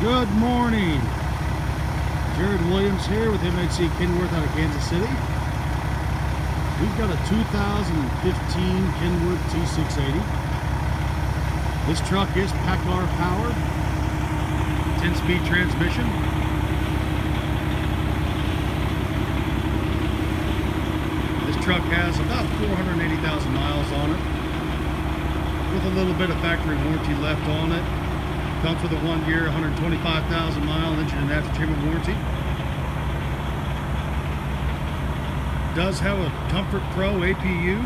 Good morning. Jared Williams here with MHC Kenworth out of Kansas City. We've got a 2015 Kenworth T680. This truck is Paccar powered, 10-speed transmission. This truck has about 480,000 miles on it, with a little bit of factory warranty left on it. Comes with a 1-year, 125,000 mile engine and aftertreatment warranty. Does have a Comfort Pro APU.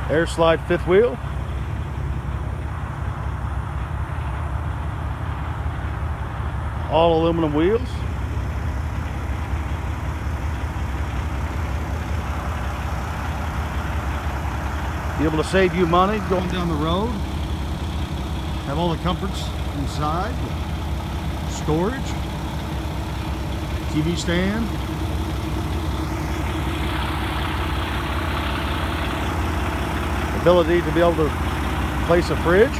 Air slide fifth wheel. All aluminum wheels. Be able to save you money going down the road. Have all the comforts inside. Storage. TV stand. Ability to be able to place a fridge.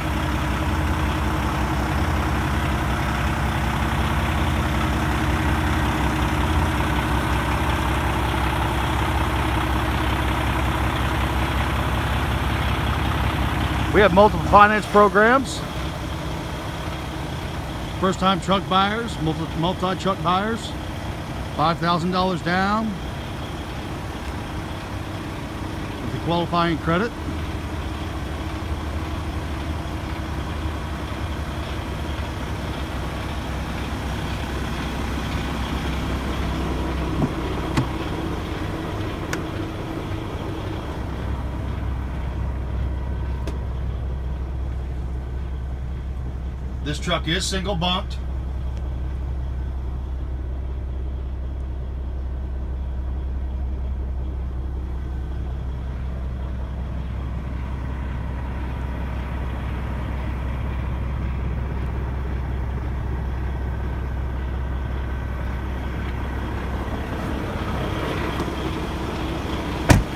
We have multiple finance programs. First-time truck buyers, multi-truck buyers, $5,000 down with the qualifying credit. This truck is single bunked.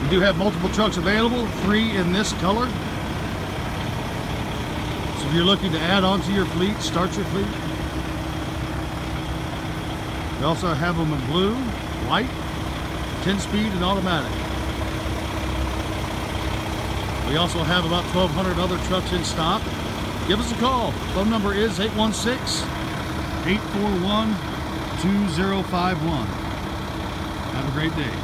We do have multiple trucks available, 3 in this color. So if you're looking to add on to your fleet, start your fleet. We also have them in blue, white, 10-speed, and automatic. We also have about 1,200 other trucks in stock. Give us a call. Phone number is 816-841-2051. Have a great day.